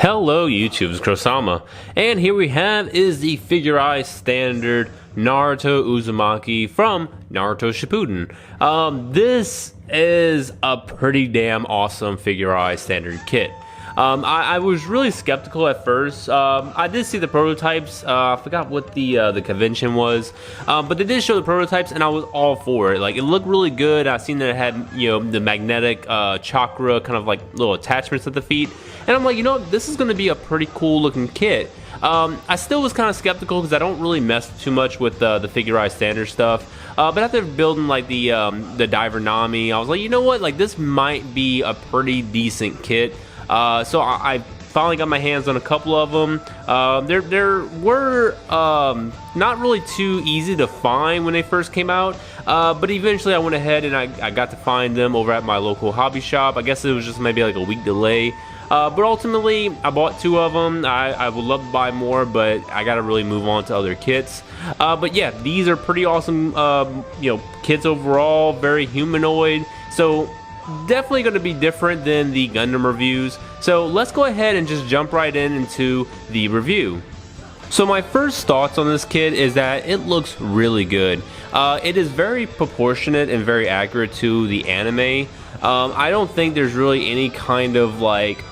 Hello YouTube, it's Kurosama, and here we have is the figurized standard Naruto Uzumaki from Naruto Shippuden. This is a pretty damn awesome figurized standard kit. I was really skeptical at first. I did see the prototypes. I forgot what the convention was, but they did show the prototypes, and I was all for it. Like, it looked really good. I seen that it had, the magnetic chakra kind of like little attachments at the feet, and I'm like, this is going to be a pretty cool looking kit. I still was kind of skeptical because I don't really mess too much with the figurized standard stuff. But after building like the Diver Nami, I was like, like this might be a pretty decent kit. So I finally got my hands on a couple of them. There were not really too easy to find when they first came out, but eventually I went ahead and I got to find them over at my local hobby shop. I guess it was just maybe like a week delay. But ultimately, I bought two of them. I would love to buy more, but I got to really move on to other kits. But yeah, these are pretty awesome, kits overall, very humanoid. So definitely going to be different than the Gundam reviews. So let's go ahead and just jump right into the review. So my first thoughts on this kit is that it looks really good. It is very proportionate and very accurate to the anime. I don't think there's really any kind of like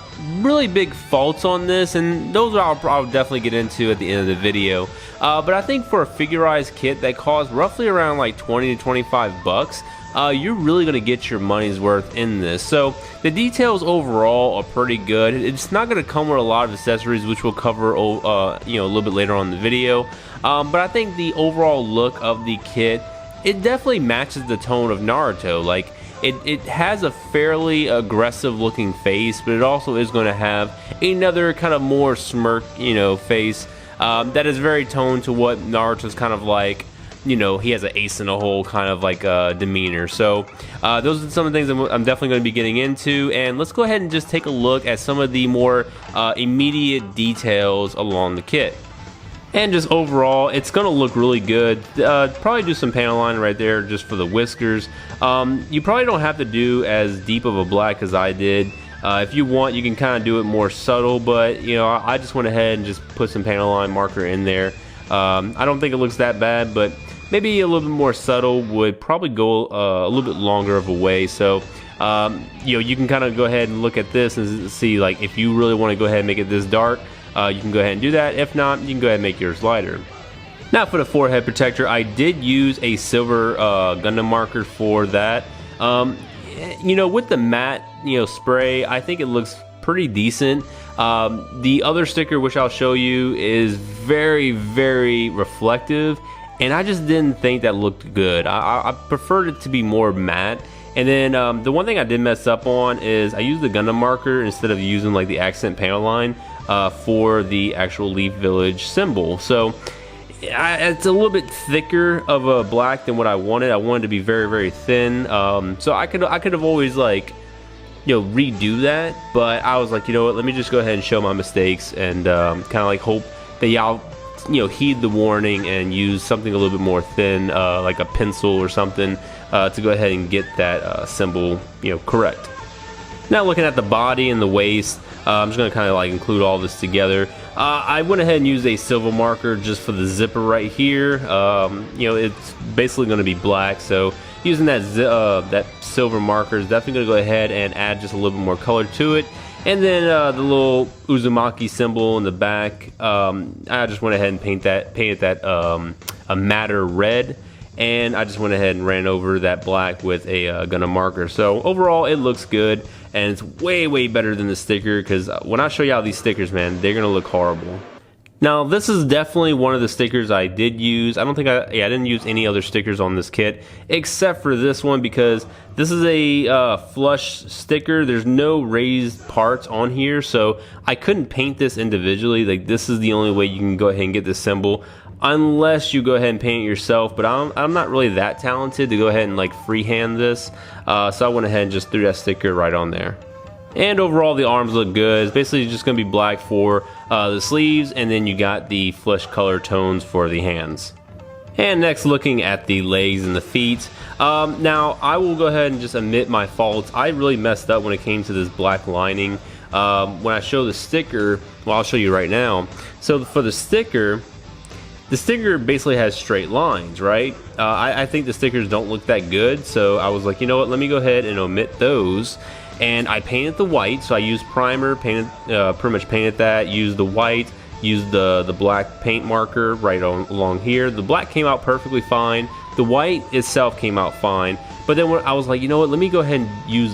really big faults on this, and those I'll definitely get into at the end of the video. But I think for a figurized kit that costs roughly around like 20 to 25 bucks, you're really going to get your money's worth in this. So the details overall are pretty good. It's not going to come with a lot of accessories, which we'll cover a little bit later on in the video. But I think the overall look of the kit, it definitely matches the tone of Naruto. Like, it has a fairly aggressive looking face, but it also is going to have another kind of more smirk, face that is very toned to what Naruto's kind of like. He has an ace in a hole kind of like demeanor. So those are some of the things I'm definitely going to be getting into, and let's go ahead and just take a look at some of the more immediate details along the kit. And just overall, it's going to look really good. Probably do some panel line right there just for the whiskers. You probably don't have to do as deep of a black as I did. If you want, you can kind of do it more subtle, but I just went ahead and just put some panel line marker in there. I don't think it looks that bad, but maybe a little bit more subtle would probably go a little bit longer of a way. So you can kind of go ahead and look at this and see, like, if you really want to go ahead and make it this dark, you can go ahead and do that. If not, you can go ahead and make yours lighter. Now for the forehead protector, I did use a silver Gundam marker for that. With the matte spray, I think it looks pretty decent. The other sticker, which I'll show you, is very, very reflective, and I just didn't think that looked good. I preferred it to be more matte. And then the one thing I did mess up on is I used the Gundam marker instead of using like the accent panel line for the actual Leaf Village symbol. So it's a little bit thicker of a black than what I wanted. I wanted to be very, very thin. So I could have always like redo that, but I was like, what, let me just go ahead and show my mistakes and kind of like hope that y'all heed the warning and use something a little bit more thin, like a pencil or something, to go ahead and get that symbol correct. Now looking at the body and the waist, I'm just going to kind of like include all this together. I went ahead and used a silver marker just for the zipper right here. It's basically going to be black, so using that silver marker is definitely going to go ahead and add just a little bit more color to it. And then the little Uzumaki symbol in the back, I just went ahead and painted that a matter red, and I just went ahead and ran over that black with a Gundam marker. So overall, it looks good, and it's way, way better than the sticker, because when I show y'all these stickers, man, they're gonna look horrible. Now, this is definitely one of the stickers I did use. I don't think I didn't use any other stickers on this kit except for this one, because this is a flush sticker. There's no raised parts on here, so I couldn't paint this individually. Like, this is the only way you can go ahead and get this symbol, unless you go ahead and paint it yourself. But I'm not really that talented to go ahead and like freehand this, so I went ahead and just threw that sticker right on there. And overall, the arms look good. It's basically just going to be black for the sleeves, and then you got the flesh color tones for the hands. And next, looking at the legs and the feet. Now, I will go ahead and just admit my faults. I really messed up when it came to this black lining. when I show the sticker, well, I'll show you right now. So for the sticker basically has straight lines, right? I think the stickers don't look that good, so I was like, you know what, let me go ahead and omit those. And I painted the white, so I used primer, pretty much painted that, used the white, used the black paint marker right along here. The black came out perfectly fine. The white itself came out fine. But then when I was like, you know what, let me go ahead and use,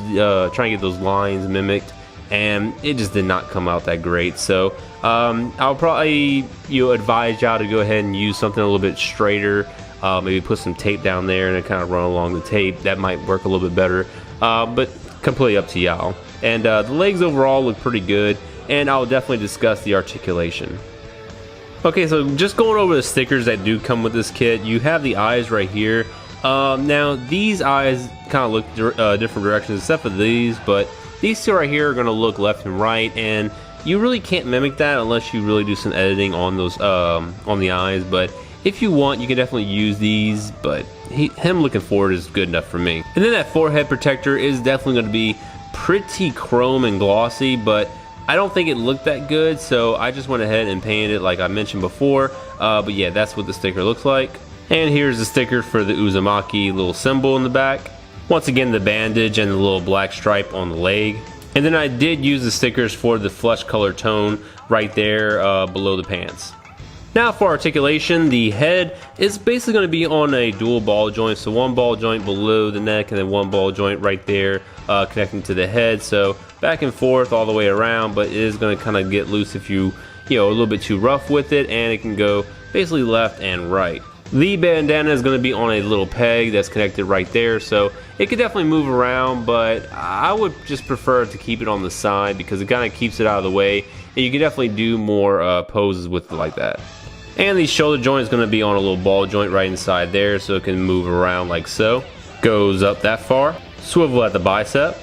try and get those lines mimicked, and it just did not come out that great. So I'll probably advise y'all to go ahead and use something a little bit straighter. Maybe put some tape down there and kind of run along the tape. That might work a little bit better. But completely up to y'all. And the legs overall look pretty good, and I'll definitely discuss the articulation. Okay, so just going over the stickers that do come with this kit, you have the eyes right here. Now these eyes kind of look different directions except for these, but these two right here are going to look left and right, and you really can't mimic that unless you really do some editing on those on the eyes. But if you want, you can definitely use these, but him looking forward is good enough for me. And then that forehead protector is definitely going to be pretty chrome and glossy, but I don't think it looked that good, so I just went ahead and painted it like I mentioned before. But yeah, that's what the sticker looks like. And here's the sticker for the Uzumaki little symbol in the back. Once again, the bandage and the little black stripe on the leg. And then I did use the stickers for the flesh color tone right there below the pants. Now for articulation, the head is basically going to be on a dual ball joint. So one ball joint below the neck and then one ball joint right there connecting to the head. So back and forth all the way around, but it is going to kind of get loose if you a little bit too rough with it, and it can go basically left and right. The bandana is going to be on a little peg that's connected right there, so it could definitely move around, but I would just prefer to keep it on the side because it kind of keeps it out of the way, and you can definitely do more poses with it like that. And the shoulder joint is going to be on a little ball joint right inside there, so it can move around like so. Goes up that far. Swivel at the bicep.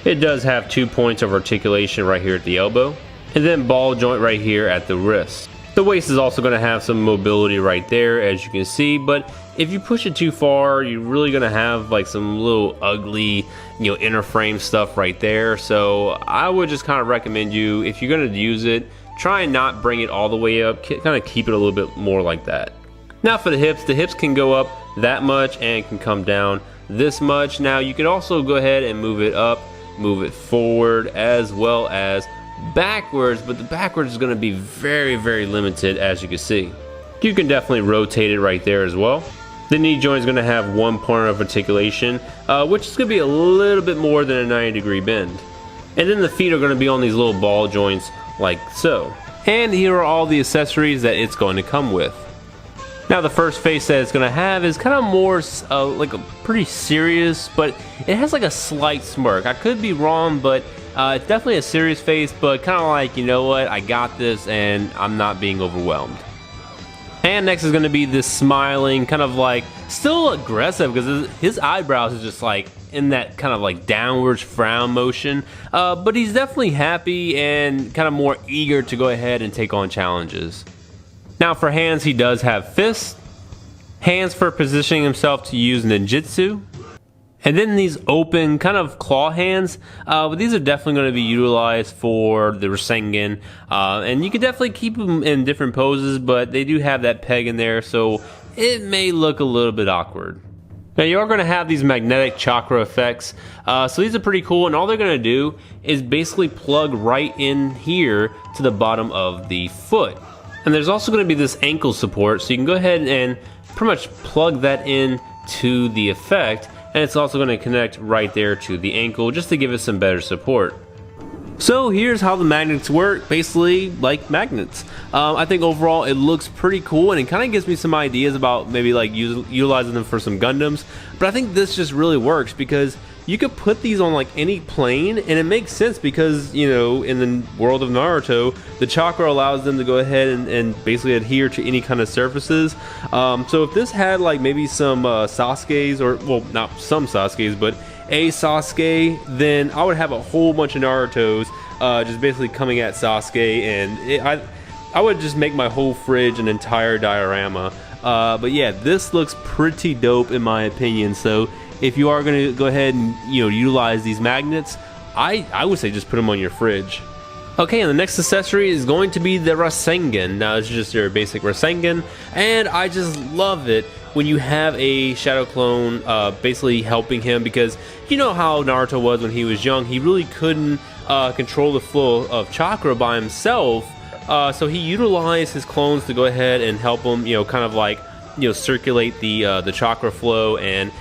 It does have 2 points of articulation right here at the elbow, and then ball joint right here at the wrist. The waist is also going to have some mobility right there, as you can see, but if you push it too far, you're really going to have like some little ugly, inner frame stuff right there. So I would just kind of recommend you, if you're going to use it, try and not bring it all the way up, kind of keep it a little bit more like that. Now for the hips can go up that much and can come down this much. Now you can also go ahead and move it up, move it forward, as well as backwards, but the backwards is going to be very, very limited, as you can see. You can definitely rotate it right there as well. The knee joint is going to have 1 point of articulation, which is going to be a little bit more than a 90-degree bend. And then the feet are going to be on these little ball joints like so. And here are all the accessories that it's going to come with. Now the first face that it's going to have is kind of more like a pretty serious, but it has like a slight smirk. I could be wrong, but it's definitely a serious face, but kind of like, you know what, I got this and I'm not being overwhelmed. And next is going to be this smiling, kind of like still aggressive, because his eyebrows is just like in that kind of like downwards frown motion, but he's definitely happy and kind of more eager to go ahead and take on challenges. Now for hands, he does have fists, hands for positioning himself to use ninjutsu, and then these open kind of claw hands, but these are definitely going to be utilized for the Rasengan, and you can definitely keep them in different poses, but they do have that peg in there, so it may look a little bit awkward. Now you are going to have these magnetic chakra effects, so these are pretty cool, and all they're going to do is basically plug right in here to the bottom of the foot. And there's also going to be this ankle support, so you can go ahead and pretty much plug that in to the effect, and it's also going to connect right there to the ankle just to give it some better support. So here's how the magnets work, basically like magnets. I think overall it looks pretty cool, and it kind of gives me some ideas about maybe like utilizing them for some Gundams, but I think this just really works because you could put these on like any plane, and it makes sense because, in the world of Naruto, the chakra allows them to go ahead and basically adhere to any kind of surfaces. So if this had like maybe some Sasuke's, or well, not some Sasuke's, but a Sasuke, then I would have a whole bunch of Naruto's just basically coming at Sasuke, and I would just make my whole fridge an entire diorama. But yeah, this looks pretty dope in my opinion. So if you are going to go ahead and utilize these magnets, I would say just put them on your fridge. Okay, and the next accessory is going to be the Rasengan. Now, it's just your basic Rasengan, and I just love it when you have a Shadow Clone basically helping him, because you know how Naruto was when he was young. He really couldn't control the flow of chakra by himself, so he utilized his clones to go ahead and help him, kind of like, circulate the chakra flow and,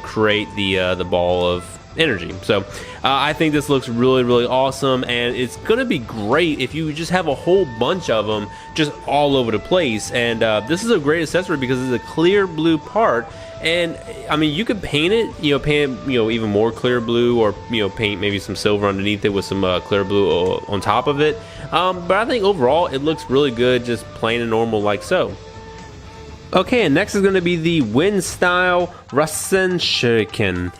create the ball of energy. So I think this looks really, really awesome, and it's gonna be great if you just have a whole bunch of them just all over the place. And this is a great accessory because it's a clear blue part, and I mean, you could paint it, even more clear blue, or paint maybe some silver underneath it with some clear blue on top of it. But I think overall it looks really good, just plain and normal like so. Okay, and next is going to be the Wind Style Rasen Shuriken.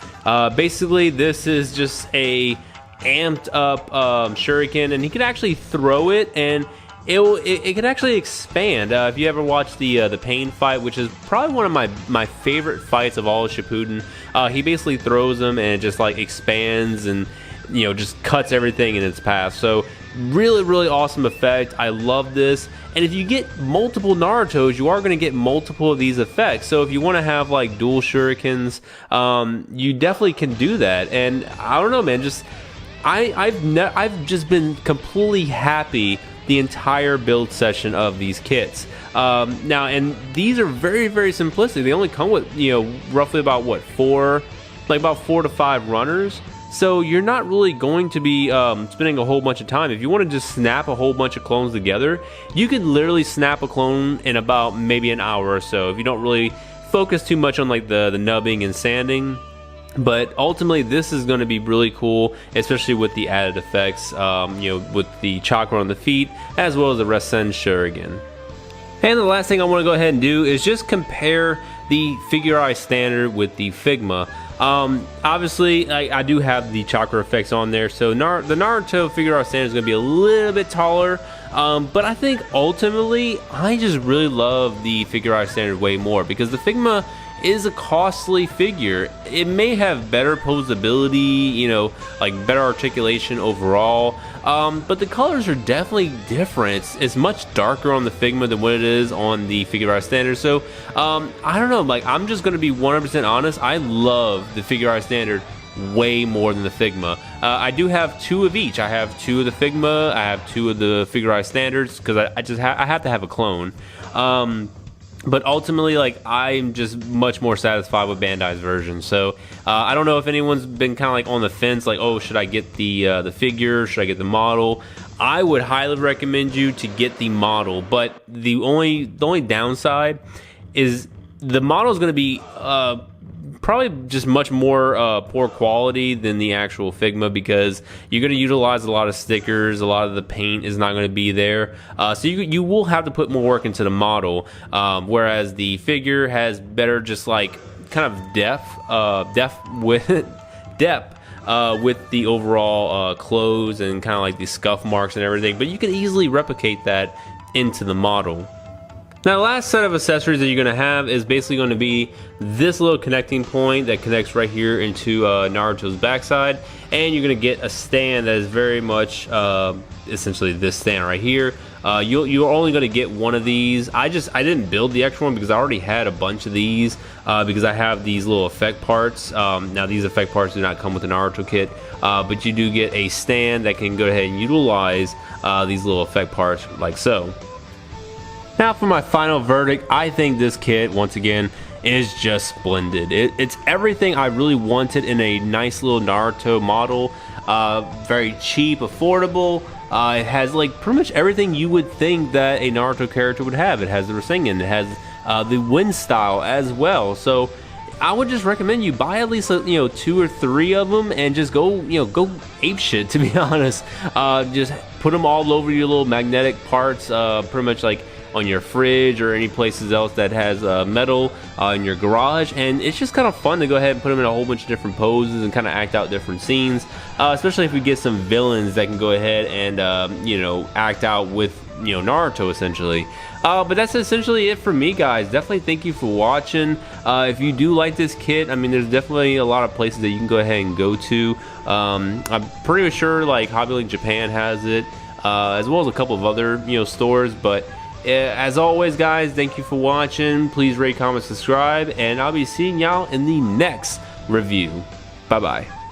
Basically, this is just a amped up shuriken, and he can actually throw it, and it can actually expand. If you ever watched the Pain fight, which is probably one of my favorite fights of all of Shippuden, he basically throws them and it just like expands and just cuts everything in its path. So really, really awesome effect. I love this. And if you get multiple Narutos, you are going to get multiple of these effects. So if you want to have like dual shurikens, you definitely can do that. And I don't know, man, I've just been completely happy the entire build session of these kits. Now, and these are very, very simplistic. They only come with, roughly about what, about 4 to 5 runners. So you're not really going to be spending a whole bunch of time. If you want to just snap a whole bunch of clones together, you can literally snap a clone in about maybe an hour or so if you don't really focus too much on like the nubbing and sanding. But ultimately, this is going to be really cool, especially with the added effects, with the chakra on the feet, as well as the Rasen Shuriken. And the last thing I want to go ahead and do is just compare the Figure Eye Standard with the Figma. Obviously, I do have the chakra effects on there, so the Naruto Figure Eye Standard is going to be a little bit taller, but I think ultimately, I just really love the Figure Eye Standard way more, because the Figma is a costly figure. It may have better posability, like better articulation overall, but the colors are definitely different. It's much darker on the Figma than what it is on the Figure Eye Standard. So I don't know, like, I'm just gonna be 100% honest. I love the Figure Eye Standard way more than the Figma. I do have 2 of each. I have 2 of the Figma, I have 2 of the Figure Eye Standards, because I have to have a clone. But ultimately, like, I'm just much more satisfied with Bandai's version. So I don't know if anyone's been kind of like on the fence, like, oh, should I get the figure? Should I get the model? I would highly recommend you to get the model. But the only downside is the model is going to be probably just much more poor quality than the actual Figma, because you're going to utilize a lot of stickers, a lot of the paint is not going to be there, so you will have to put more work into the model, whereas the figure has better just like kind of depth with the overall clothes and kind of like the scuff marks and everything, but you can easily replicate that into the model. Now, the last set of accessories that you're going to have is basically going to be this little connecting point that connects right here into Naruto's backside, and you're going to get a stand that is very much essentially this stand right here. You're only going to get one of these. I didn't build the extra one because I already had a bunch of these, because I have these little effect parts. Now, these effect parts do not come with the Naruto kit, but you do get a stand that can go ahead and utilize these little effect parts like so. Now, for my final verdict, I think this kit, once again, is just splendid. It's everything I really wanted in a nice little Naruto model. Very cheap, affordable. It has like pretty much everything you would think that a Naruto character would have. It has the Rasengan, it has the Wind Style as well. So I would just recommend you buy at least 2 or 3 of them and just go go apeshit, to be honest. Just put them all over your little magnetic parts, pretty much like on your fridge or any places else that has metal in your garage, and it's just kind of fun to go ahead and put them in a whole bunch of different poses and kind of act out different scenes, especially if we get some villains that can go ahead and act out with Naruto essentially. But that's essentially it for me, guys. Definitely thank you for watching. If you do like this kit, I mean, there's definitely a lot of places that you can go ahead and go to. I'm pretty sure like Hobby Link Japan has it. as well as a couple of other stores. But as always, guys, thank you for watching. Please rate, comment, subscribe, and I'll be seeing y'all in the next review. Bye bye.